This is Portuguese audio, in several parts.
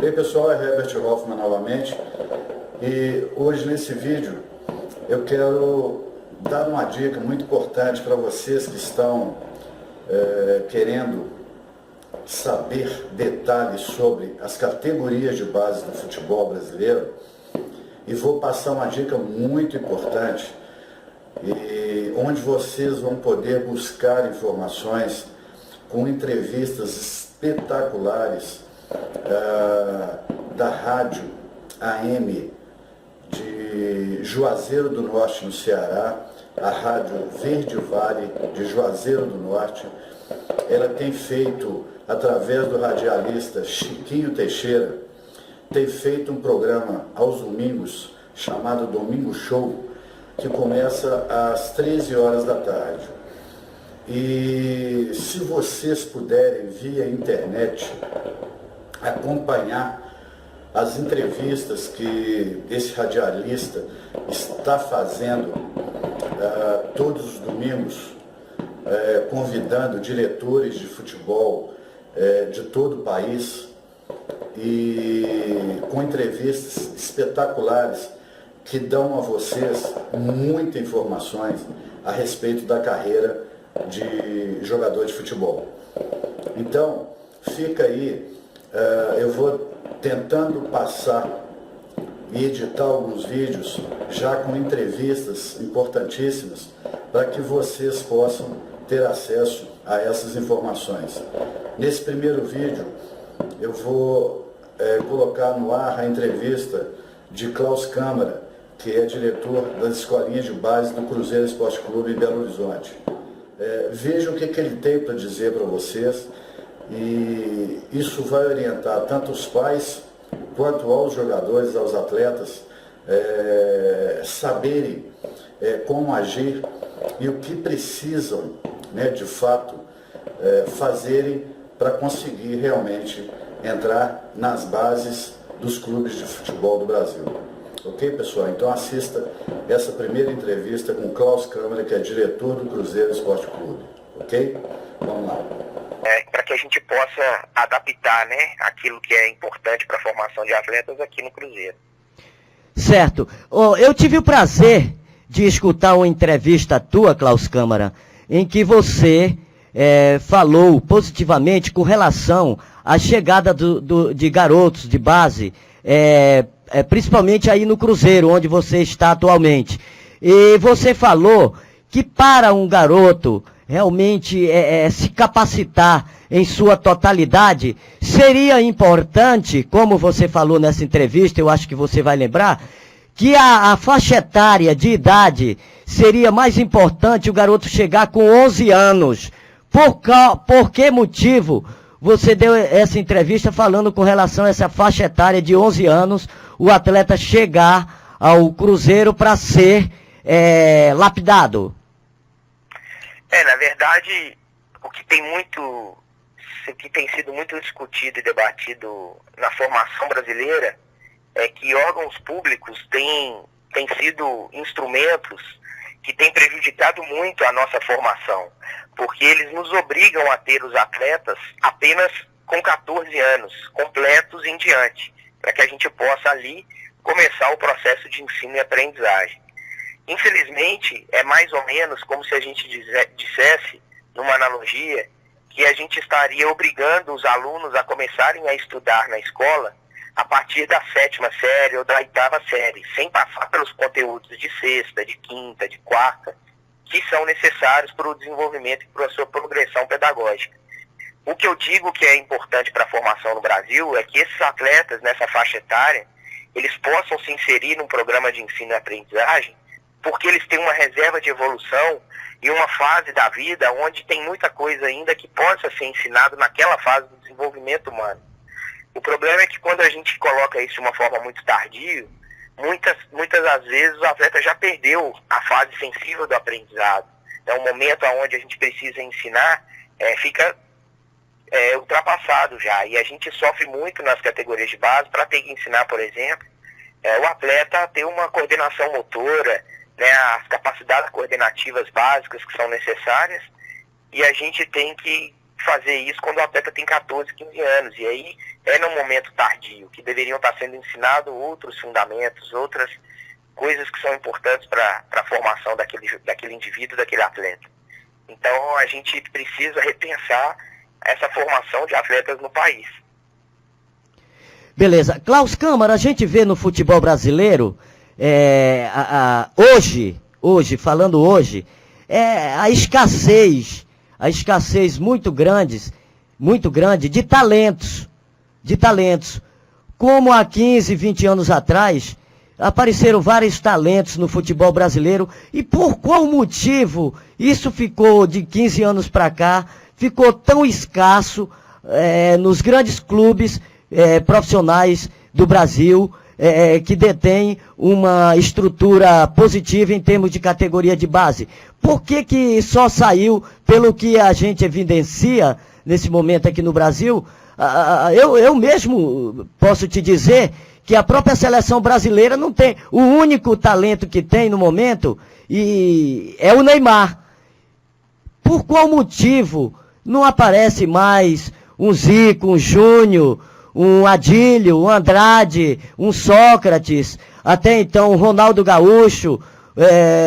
E aí pessoal, é Herbert Hoffman novamente, e hoje nesse vídeo eu quero dar uma dica muito importante para vocês que estão querendo saber detalhes sobre as categorias de base do futebol brasileiro, e vou passar uma dica muito importante, onde vocês vão poder buscar informações com entrevistas espetaculares da rádio AM de Juazeiro do Norte, no Ceará, a rádio Verde Vale de Juazeiro do Norte. Ela tem feito, através do radialista Chiquinho Teixeira, tem feito um programa aos domingos, chamado Domingo Show, que começa às 13 horas da tarde. E se vocês puderem, via internet, acompanhar as entrevistas que esse radialista está fazendo todos os domingos, convidando diretores de futebol de todo o país, e com entrevistas espetaculares que dão a vocês muitas informações a respeito da carreira de jogador de futebol. Então, fica aí, eu vou tentando passar e editar alguns vídeos já com entrevistas importantíssimas para que vocês possam ter acesso a essas informações. Nesse primeiro vídeo eu vou colocar no ar a entrevista de Klaus Câmara, que é diretor das escolinhas de base do Cruzeiro Esporte Clube em Belo Horizonte. Vejam o que ele tem para dizer para vocês, e isso vai orientar tanto os pais quanto aos jogadores, aos atletas, saberem como agir e o que precisam, de fato, fazerem para conseguir realmente entrar nas bases dos clubes de futebol do Brasil. Ok, pessoal? Então assista essa primeira entrevista com Klaus Câmara, que é diretor do Cruzeiro Esporte Clube. Ok? Vamos lá. Para que a gente possa adaptar, aquilo que é importante para a formação de atletas aqui no Cruzeiro. Certo. Eu tive o prazer de escutar uma entrevista tua, Klaus Câmara, em que você falou positivamente com relação à chegada de garotos de base, principalmente aí no Cruzeiro, onde você está atualmente. E você falou que para um garoto realmente se capacitar em sua totalidade, seria importante, como você falou nessa entrevista, eu acho que você vai lembrar, que a faixa etária de idade seria mais importante o garoto chegar com 11 anos. Por que motivo você deu essa entrevista falando com relação a essa faixa etária de 11 anos, o atleta chegar ao Cruzeiro para ser lapidado? Na verdade, o que tem sido muito discutido e debatido na formação brasileira é que órgãos públicos têm sido instrumentos que têm prejudicado muito a nossa formação, porque eles nos obrigam a ter os atletas apenas com 14 anos, completos em diante, para que a gente possa ali começar o processo de ensino e aprendizagem. Infelizmente, é mais ou menos como se a gente dissesse, numa analogia, que a gente estaria obrigando os alunos a começarem a estudar na escola a partir da 7ª série ou da 8ª série, sem passar pelos conteúdos de 6ª, de 5ª, de 4ª, que são necessários para o desenvolvimento e para a sua progressão pedagógica. O que eu digo que é importante para a formação no Brasil é que esses atletas, nessa faixa etária, eles possam se inserir num programa de ensino e aprendizagem, porque eles têm uma reserva de evolução e uma fase da vida onde tem muita coisa ainda que possa ser ensinado naquela fase do desenvolvimento humano. O problema é que quando a gente coloca isso de uma forma muito tardia, muitas das vezes o atleta já perdeu a fase sensível do aprendizado. É um momento onde a gente precisa ensinar, fica ultrapassado já. E a gente sofre muito nas categorias de base para ter que ensinar, por exemplo, o atleta a ter uma coordenação motora, as capacidades coordenativas básicas que são necessárias, e a gente tem que fazer isso quando o atleta tem 14, 15 anos. E aí é num momento tardio, que deveriam estar sendo ensinados outros fundamentos, outras coisas que são importantes para a formação daquele indivíduo, daquele atleta. Então a gente precisa repensar essa formação de atletas no país. Beleza. Klaus Câmara, a gente vê no futebol brasileiro, falando hoje, a escassez muito grande de talentos. Como há 15, 20 anos atrás, apareceram vários talentos no futebol brasileiro. E por qual motivo isso ficou, de 15 anos para cá, ficou tão escasso nos grandes clubes profissionais do Brasil, que detêm uma estrutura positiva em termos de categoria de base? Por que só saiu, pelo que a gente evidencia nesse momento aqui no Brasil? Eu mesmo posso te dizer que a própria seleção brasileira não tem. O único talento que tem no momento é o Neymar. Por qual motivo não aparece mais um Zico, um Júnior, um Adílio, um Andrade, um Sócrates, até então o Ronaldo Gaúcho,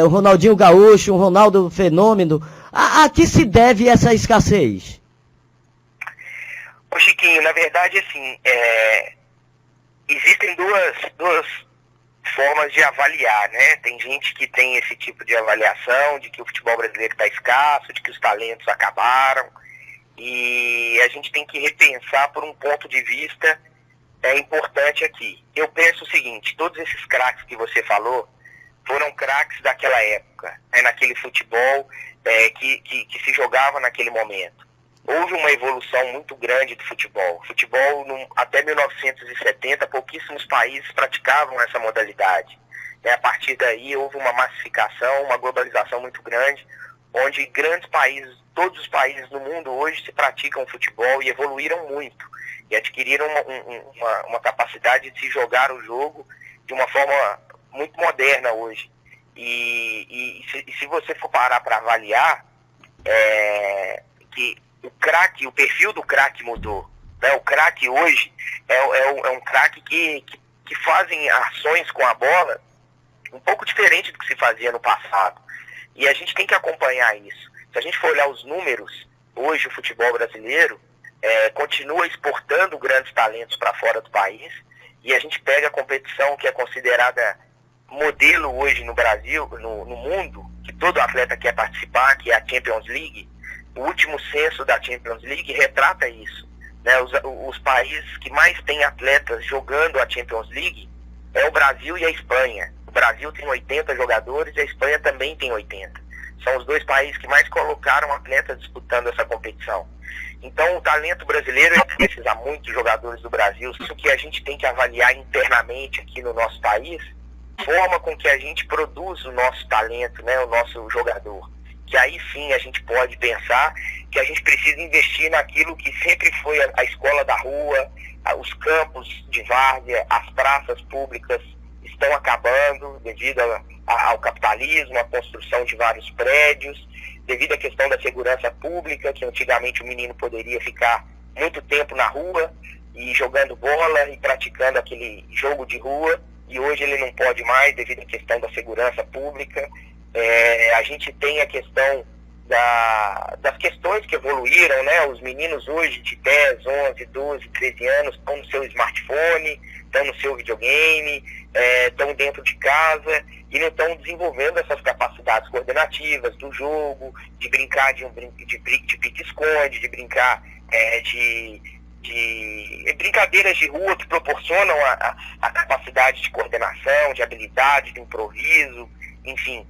o Ronaldinho Gaúcho, um Ronaldo Fenômeno? A que se deve essa escassez? Ô Chiquinho, na verdade, assim, existem duas formas de avaliar, né? Tem gente que tem esse tipo de avaliação, de que o futebol brasileiro está escasso, de que os talentos acabaram, e a gente tem que repensar por um ponto de vista importante aqui. Eu penso o seguinte: todos esses craques que você falou foram craques daquela época, naquele futebol que se jogava naquele momento. Houve uma evolução muito grande do futebol. Até 1970, pouquíssimos países praticavam essa modalidade. A partir daí houve uma massificação, uma globalização muito grande, onde grandes países, todos os países do mundo hoje se praticam futebol e evoluíram muito. E adquiriram uma capacidade de se jogar o jogo de uma forma muito moderna hoje. E se você for parar para avaliar, que o perfil do craque mudou, né? O craque hoje é um craque que fazem ações com a bola um pouco diferente do que se fazia no passado. E a gente tem que acompanhar isso. Se a gente for olhar os números, hoje o futebol brasileiro continua exportando grandes talentos para fora do país, e a gente pega a competição que é considerada modelo hoje no Brasil, no mundo, que todo atleta quer participar, que é a Champions League. O último censo da Champions League retrata isso, né? Os países que mais têm atletas jogando a Champions League é o Brasil e a Espanha. O Brasil tem 80 jogadores e a Espanha também tem 80. São os dois países que mais colocaram atletas disputando essa competição. Então o talento brasileiro precisa muito de jogadores do Brasil. Isso que a gente tem que avaliar internamente aqui no nosso país, forma com que a gente produz o nosso talento, né? O nosso jogador. Que aí sim a gente pode pensar que a gente precisa investir naquilo que sempre foi a escola da rua, os campos de várzea, as praças públicas estão acabando devido ao capitalismo, à construção de vários prédios, devido à questão da segurança pública, que antigamente o menino poderia ficar muito tempo na rua e jogando bola e praticando aquele jogo de rua, e hoje ele não pode mais devido à questão da segurança pública. A gente tem a questão das questões que evoluíram, né? Os meninos hoje de 10, 11, 12, 13 anos estão no seu smartphone, estão no seu videogame, estão dentro de casa e não estão desenvolvendo essas capacidades coordenativas do jogo, de brincar de pique-esconde, de brincar de brincadeiras de rua que proporcionam a capacidade de coordenação, de habilidade, de improviso, enfim.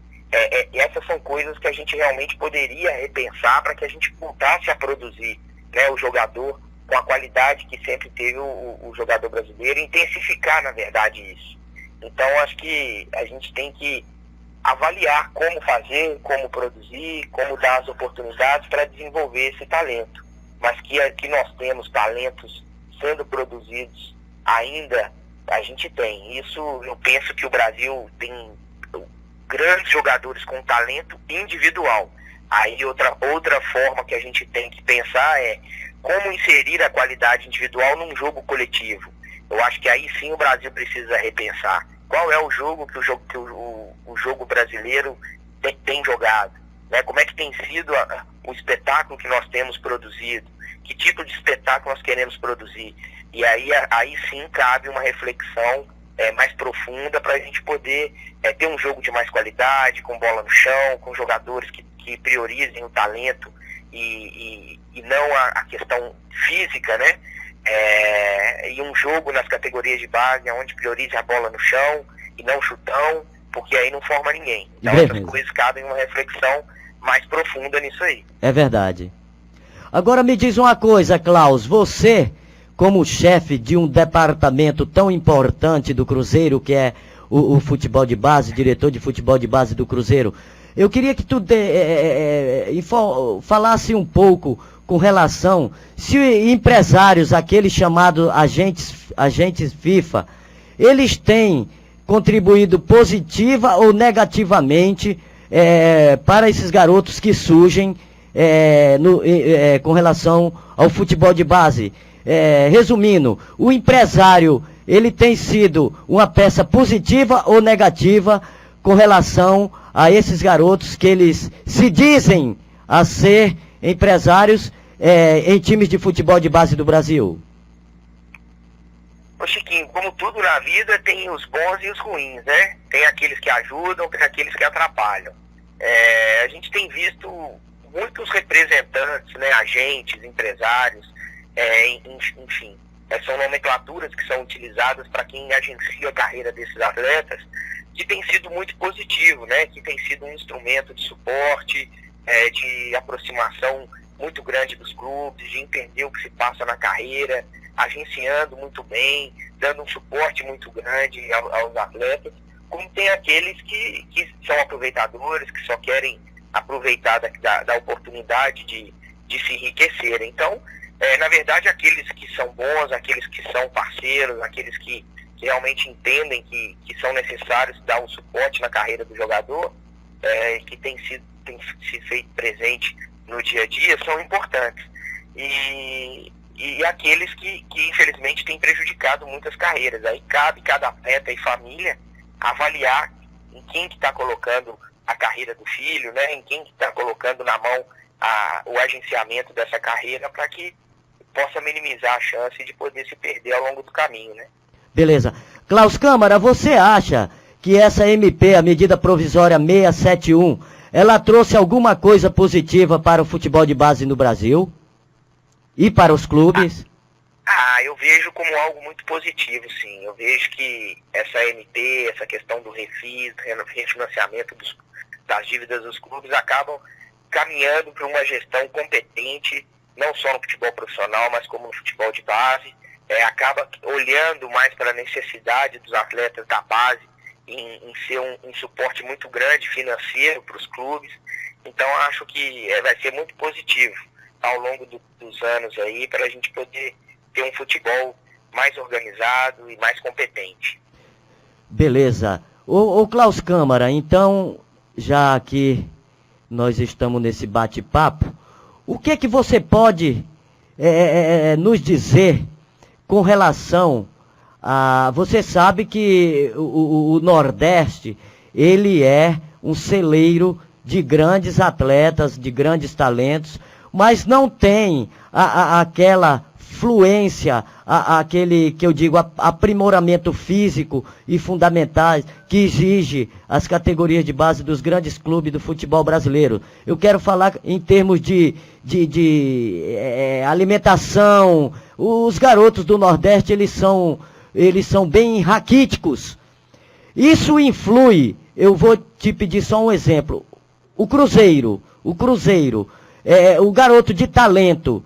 Essas são coisas que a gente realmente poderia repensar para que a gente voltasse a produzir, né, o jogador com a qualidade que sempre teve o jogador brasileiro, e intensificar, na verdade, isso. Então, acho que a gente tem que avaliar como fazer, como produzir, como dar as oportunidades para desenvolver esse talento. Mas que nós temos talentos sendo produzidos ainda, a gente tem. Isso, eu penso que o Brasil tem grandes jogadores com talento individual, Aí outra forma que a gente tem que pensar é como inserir a qualidade individual num jogo coletivo. Eu acho que aí sim o Brasil precisa repensar. Qual é o jogo que o jogo brasileiro tem jogado? Né? Como é que tem sido o espetáculo que nós temos produzido? Que tipo de espetáculo nós queremos produzir? E aí sim cabe uma reflexão mais profunda para a gente poder ter um jogo de mais qualidade, com bola no chão, com jogadores que priorizem o talento e não a questão física, né? E um jogo nas categorias de base onde priorize a bola no chão e não o chutão, porque aí não forma ninguém. Então essas coisas cabem uma reflexão mais profunda nisso aí. É verdade. Agora me diz uma coisa, Klaus, você, como chefe de um departamento tão importante do Cruzeiro, que é o futebol de base, diretor de futebol de base do Cruzeiro, eu queria que tu falasse um pouco com relação se empresários, aqueles chamados agentes FIFA, eles têm contribuído positiva ou negativamente para esses garotos que surgem com relação ao futebol de base. Resumindo, o empresário, ele tem sido uma peça positiva ou negativa com relação a esses garotos que eles se dizem a ser empresários em times de futebol de base do Brasil? Ô Chiquinho, como tudo na vida, tem os bons e os ruins, né? Tem aqueles que ajudam, tem aqueles que atrapalham. A gente tem visto muitos representantes, né, agentes, empresários, enfim, são nomenclaturas que são utilizadas para quem agencia a carreira desses atletas, que tem sido muito positivo, né? Que tem sido um instrumento de suporte, de aproximação muito grande dos clubes, de entender o que se passa na carreira, agenciando muito bem, dando um suporte muito grande aos atletas, como tem aqueles que são aproveitadores, que só querem aproveitar da oportunidade de se enriquecer. Então, na verdade, aqueles que são bons, aqueles que são parceiros, aqueles que realmente entendem que são necessários dar um suporte na carreira do jogador, que tem se feito presente no dia a dia, são importantes. E aqueles que infelizmente têm prejudicado muitas carreiras. Aí cabe cada atleta e família avaliar em quem que está colocando a carreira do filho, né? Em quem que está colocando na mão o agenciamento dessa carreira, para que possa minimizar a chance de poder se perder ao longo do caminho, né? Beleza. Klaus Câmara, você acha que essa MP, a medida provisória 671, ela trouxe alguma coisa positiva para o futebol de base no Brasil? E para os clubes? Eu vejo como algo muito positivo, sim. Eu vejo que essa MP, essa questão do refinanciamento das dívidas dos clubes, acabam caminhando para uma gestão competente, não só no futebol profissional, mas como no futebol de base. Acaba olhando mais para a necessidade dos atletas da base em ser um suporte muito grande financeiro para os clubes. Então acho que vai ser muito positivo ao longo dos anos aí, para a gente poder ter um futebol mais organizado e mais competente. Beleza. Ô Klaus Câmara, então, já que nós estamos nesse bate-papo, o que é que você pode nos dizer com relação a... Você sabe que o Nordeste, ele é um celeiro de grandes atletas, de grandes talentos, mas não tem aquela fluência, aquele que eu digo aprimoramento físico e fundamental que exige as categorias de base dos grandes clubes do futebol brasileiro. Eu quero falar em termos de alimentação. Os garotos do Nordeste, eles são bem raquíticos. Isso influi. Eu vou te pedir só um exemplo. O Cruzeiro, o garoto de talento,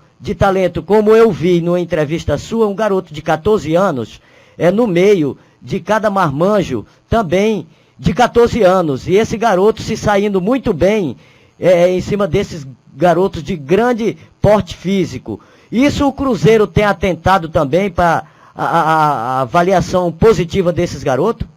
como eu vi numa entrevista sua, um garoto de 14 anos, no meio de cada marmanjo, também de 14 anos. E esse garoto se saindo muito bem em cima desses garotos de grande porte físico. Isso o Cruzeiro tem atentado também para a avaliação positiva desses garotos?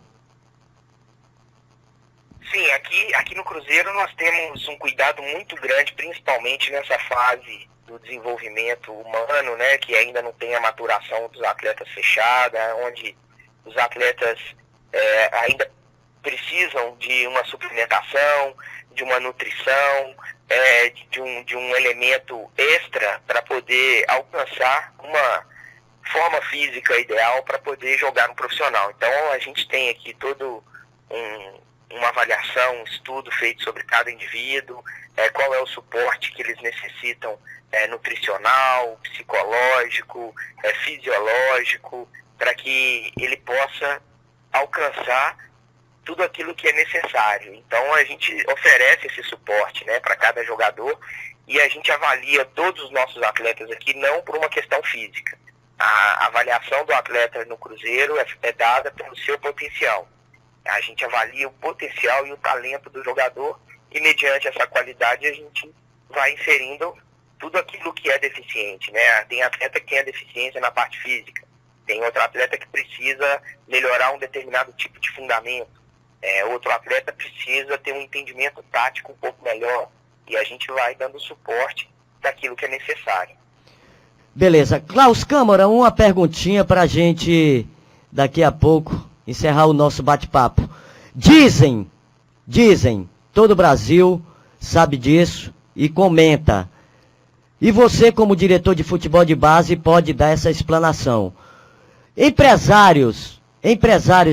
Sim, aqui no Cruzeiro nós temos um cuidado muito grande, principalmente nessa fase do desenvolvimento humano, né, que ainda não tem a maturação dos atletas fechada, onde os atletas ainda precisam de uma suplementação, de uma nutrição, de um elemento extra para poder alcançar uma forma física ideal para poder jogar no profissional. Então a gente tem aqui todo uma avaliação, um estudo feito sobre cada indivíduo, qual é o suporte que eles necessitam, nutricional, psicológico, fisiológico, para que ele possa alcançar tudo aquilo que é necessário. Então a gente oferece esse suporte, né, para cada jogador, e a gente avalia todos os nossos atletas aqui não por uma questão física. A avaliação do atleta no Cruzeiro é dada pelo seu potencial. A gente avalia o potencial e o talento do jogador, e mediante essa qualidade a gente vai inserindo tudo aquilo que é deficiente, né? Tem atleta que tem a deficiência na parte física, tem outro atleta que precisa melhorar um determinado tipo de fundamento, outro atleta precisa ter um entendimento tático um pouco melhor, e a gente vai dando suporte daquilo que é necessário. Beleza. Klaus Câmara, uma perguntinha pra gente daqui a pouco encerrar o nosso bate-papo. Dizem, todo o Brasil sabe disso e comenta. E você, como diretor de futebol de base, pode dar essa explanação. Empresários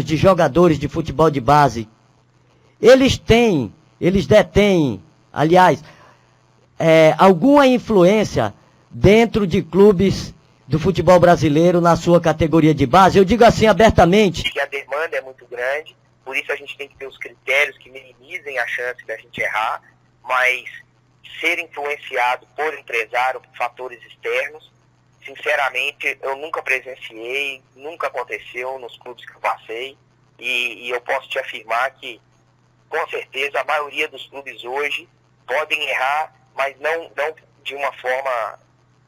de jogadores de futebol de base, eles detêm, aliás, alguma influência dentro de clubes do futebol brasileiro na sua categoria de base? Eu digo assim abertamente. Que a demanda é muito grande, por isso a gente tem que ter os critérios que minimizem a chance da gente errar, mas ser influenciado por empresário, por fatores externos, sinceramente eu nunca presenciei, nunca aconteceu nos clubes que eu passei, e eu posso te afirmar que com certeza a maioria dos clubes hoje podem errar, mas não de uma forma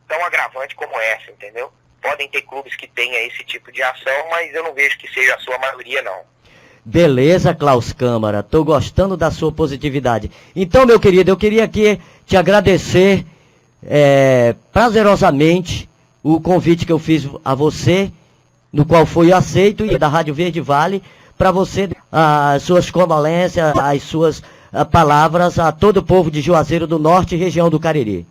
tão agravante como essa, entendeu? Podem ter clubes que tenham esse tipo de ação, mas eu não vejo que seja a sua maioria, não. Beleza, Klaus Câmara, tô gostando da sua positividade. Então, meu querido, eu queria aqui te agradecer prazerosamente o convite que eu fiz a você, no qual foi aceito, e da Rádio Verde Vale, para você, as suas condolências, as suas palavras a todo o povo de Juazeiro do Norte e região do Cariri.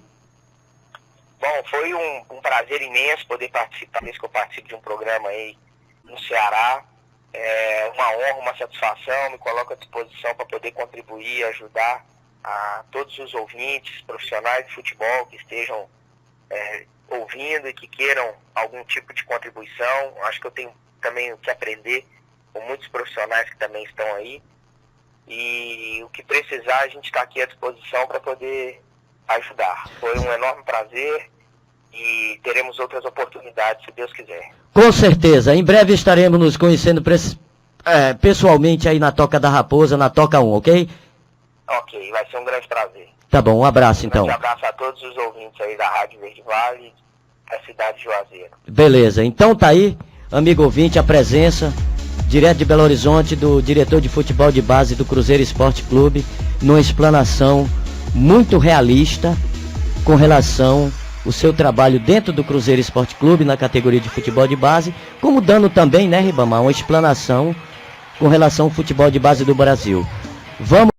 Bom, foi um prazer imenso poder participar, desde que eu participo de um programa aí no Ceará. É uma honra, uma satisfação, me coloco à disposição para poder contribuir e ajudar a todos os ouvintes, profissionais de futebol que estejam ouvindo e que queiram algum tipo de contribuição. Acho que eu tenho também o que aprender com muitos profissionais que também estão aí. E o que precisar, a gente está aqui à disposição para poder ajudar. Foi um enorme prazer e teremos outras oportunidades, se Deus quiser. Com certeza. Em breve estaremos nos conhecendo pessoalmente aí na Toca da Raposa, na Toca 1, ok? Ok, vai ser um grande prazer. Tá bom, um abraço então. Um grande abraço a todos os ouvintes aí da Rádio Verde Vale, da cidade de Juazeiro. Beleza, então tá aí, amigo ouvinte, a presença direto de Belo Horizonte do diretor de futebol de base do Cruzeiro Esporte Clube, numa explanação muito realista com relação ao seu trabalho dentro do Cruzeiro Esporte Clube na categoria de futebol de base, como dando também, né, Ribamar, uma explanação com relação ao futebol de base do Brasil. Vamos